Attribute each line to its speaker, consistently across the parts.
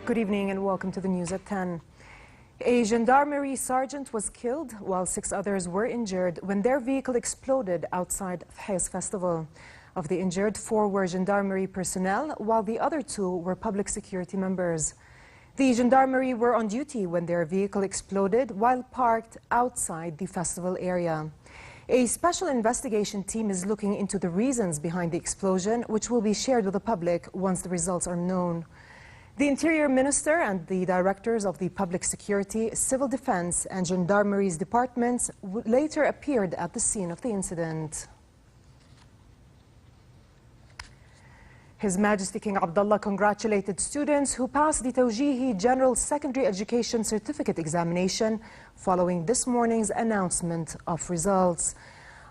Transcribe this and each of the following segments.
Speaker 1: Good evening and welcome to the news at 10. A gendarmerie sergeant was killed while 6 others were injured when their vehicle exploded outside Fhais Festival. Of the injured, 4 were gendarmerie personnel, while the other 2 were public security members. The gendarmerie were on duty when their vehicle exploded while parked outside the festival area. A special investigation team is looking into the reasons behind the explosion, which will be shared with the public once the results are known. The Interior Minister and the directors of the Public Security, Civil Defense and Gendarmerie's departments later appeared at the scene of the incident. His Majesty King Abdullah congratulated students who passed the Tawjihi General Secondary Education Certificate examination following this morning's announcement of results.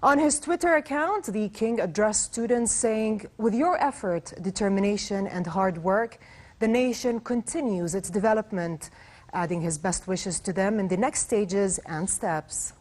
Speaker 1: On his Twitter account, the King addressed students saying, "With your effort, determination and hard work, the nation continues its development," adding his best wishes to them in the next stages and steps.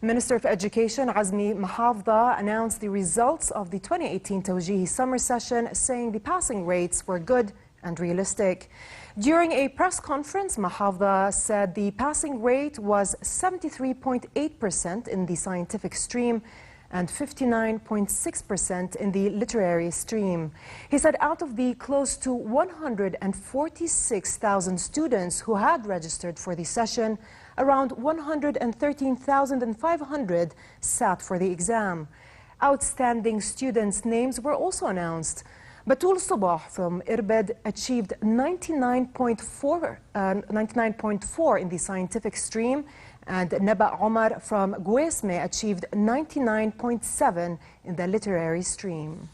Speaker 1: Minister of Education Azmi Mahafdha announced the results of the 2018 Tawjihi summer session, saying the passing rates were good and realistic. During a press conference, Mahafdha said the passing rate was 73.8% in the scientific stream and 59.6% in the literary stream. He said out of the close to 146,000 students who had registered for the session, around 113,500 sat for the exam. Outstanding students' names were also announced. Batul Sabah from Irbid achieved 99.4 in the scientific stream, and Naba Omar from Guesme achieved 99.7 in the literary stream.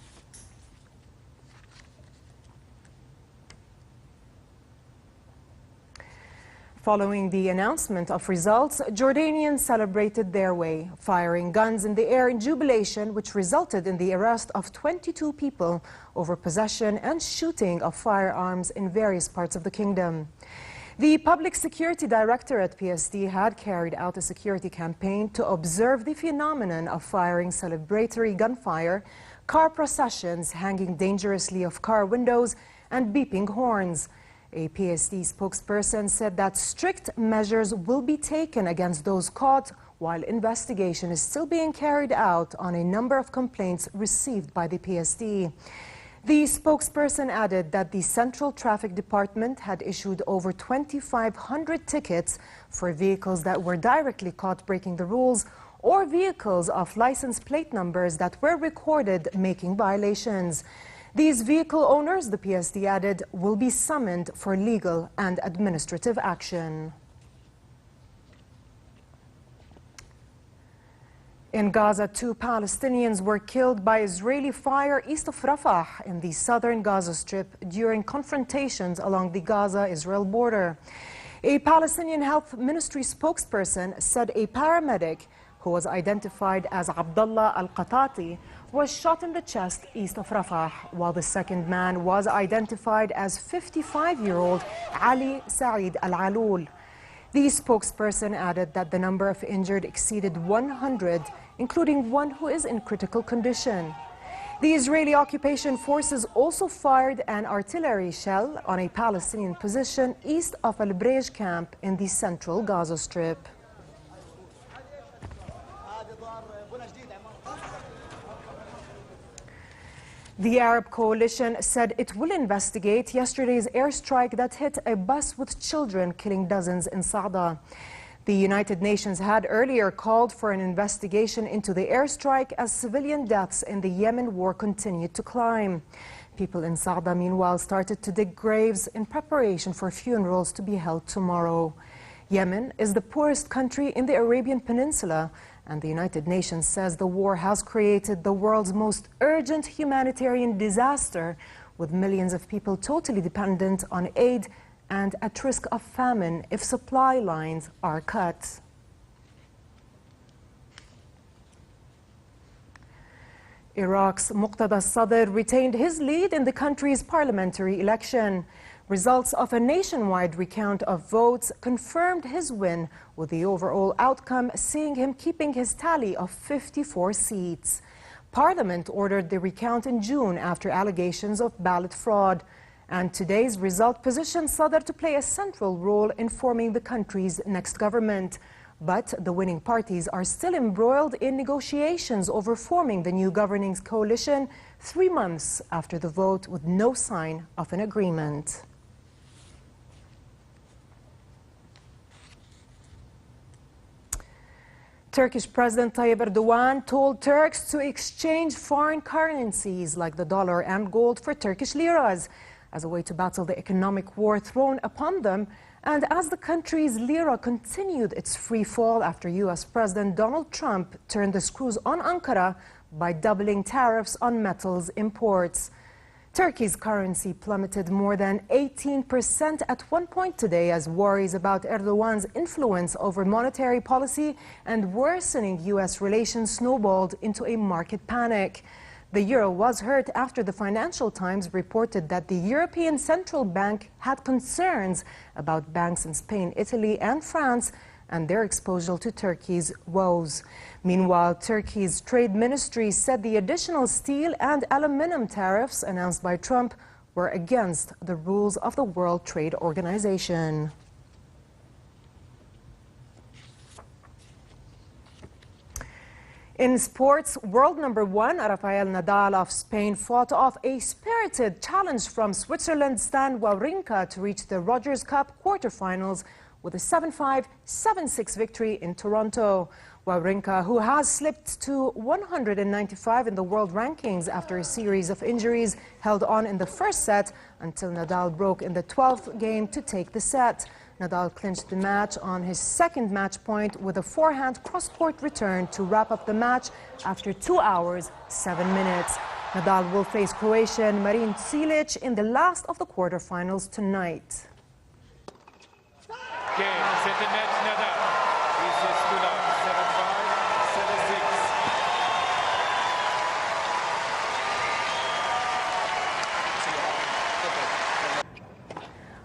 Speaker 1: Following the announcement of results, Jordanians celebrated their way, firing guns in the air in jubilation, which resulted in the arrest of 22 people over possession and shooting of firearms in various parts of the kingdom. The Public Security Director at PSD had carried out a security campaign to observe the phenomenon of firing celebratory gunfire, car processions hanging dangerously off car windows, and beeping horns. A PSD spokesperson said that strict measures will be taken against those caught, while investigation is still being carried out on a number of complaints received by the PSD. The spokesperson added that the Central Traffic Department had issued over 2,500 tickets for vehicles that were directly caught breaking the rules or vehicles of license plate numbers that were recorded making violations. These vehicle owners, the PSD added, will be summoned for legal and administrative action. In Gaza, 2 Palestinians were killed by Israeli fire east of Rafah in the southern Gaza Strip during confrontations along the Gaza-Israel border. A Palestinian Health Ministry spokesperson said a paramedic who was identified as Abdullah al-Qatati was shot in the chest east of Rafah, while the second man was identified as 55-year-old Ali Saeed al-Alul. The spokesperson added that the number of injured exceeded 100, including one who is in critical condition. The Israeli occupation forces also fired an artillery shell on a Palestinian position east of Al-Brej camp in the central Gaza Strip. The Arab coalition said it will investigate yesterday's airstrike that hit a bus with children, killing dozens in Sa'da. The United Nations had earlier called for an investigation into the airstrike as civilian deaths in the Yemen war continued to climb. People in Sa'da, meanwhile, started to dig graves in preparation for funerals to be held tomorrow. Yemen is the poorest country in the Arabian Peninsula, and the United Nations says the war has created the world's most urgent humanitarian disaster, with millions of people totally dependent on aid and at risk of famine if supply lines are cut. Iraq's Muqtada Sadr retained his lead in the country's parliamentary election. Results of a nationwide recount of votes confirmed his win, with the overall outcome seeing him keeping his tally of 54 seats. Parliament ordered the recount in June after allegations of ballot fraud. And today's result positions Sadr to play a central role in forming the country's next government. But the winning parties are still embroiled in negotiations over forming the new governing coalition 3 months after the vote with no sign of an agreement. Turkish President Tayyip Erdogan told Turks to exchange foreign currencies like the dollar and gold for Turkish liras as a way to battle the economic war thrown upon them, and as the country's lira continued its free fall after U.S. President Donald Trump turned the screws on Ankara by doubling tariffs on metals imports. Turkey's currency plummeted more than 18% at one point today as worries about Erdogan's influence over monetary policy and worsening U.S. relations snowballed into a market panic. The euro was hurt after the Financial Times reported that the European Central Bank had concerns about banks in Spain, Italy and France and their exposure to Turkey's woes. Meanwhile, Turkey's trade ministry said the additional steel and aluminum tariffs announced by Trump were against the rules of the World Trade Organization. In sports, world number 1 Rafael Nadal of Spain fought off a spirited challenge from Switzerland's Stan Wawrinka to reach the Rogers Cup quarterfinals with a 7-5, 7-6 victory in Toronto. Wawrinka, who has slipped to 195 in the world rankings after a series of injuries, held on in the first set until Nadal broke in the 12th game to take the set. Nadal clinched the match on his second match point with a forehand cross-court return to wrap up the match after 2 hours, 7 minutes. Nadal will face Croatian Marin Cilic in the last of the quarterfinals tonight.
Speaker 2: Game, set the match, Nadal. This is stood up, 7-5,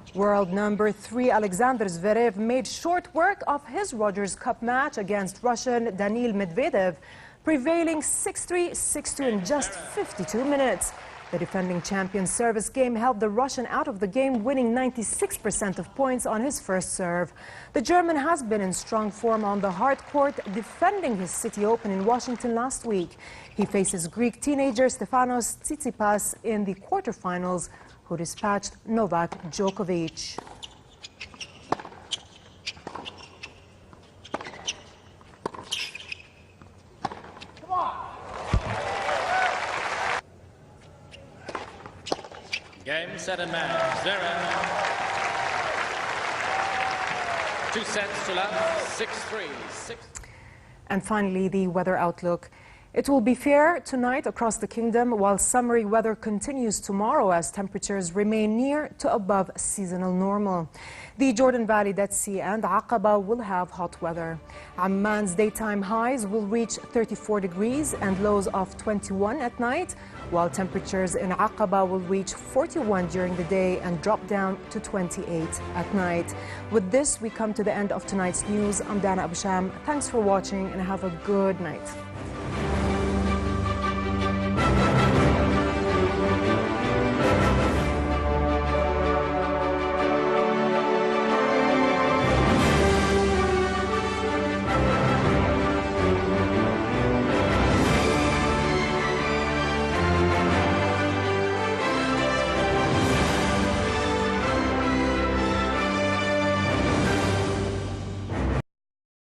Speaker 2: 7-6.
Speaker 1: World number 3 Alexander Zverev made short work of his Rogers Cup match against Russian Daniil Medvedev, prevailing 6-3, 6-2 in just 52 minutes. The defending champion's service game held the Russian out of the game, winning 96% of points on his first serve. The German has been in strong form on the hard court, defending his City Open in Washington last week. He faces Greek teenager Stefanos Tsitsipas in the quarterfinals, who dispatched Novak Djokovic.
Speaker 2: Game, set and match, Zverev. 2 sets to love, 6-3, 6.
Speaker 1: And finally, the weather outlook. It will be fair tonight across the kingdom, while summery weather continues tomorrow as temperatures remain near to above seasonal normal. The Jordan Valley, Dead Sea and Aqaba will have hot weather. Amman's daytime highs will reach 34 degrees and lows of 21 at night, while temperatures in Aqaba will reach 41 during the day and drop down to 28 at night. With this, we come to the end of tonight's news. I'm Dana Abusham. Thanks for watching and have a good night.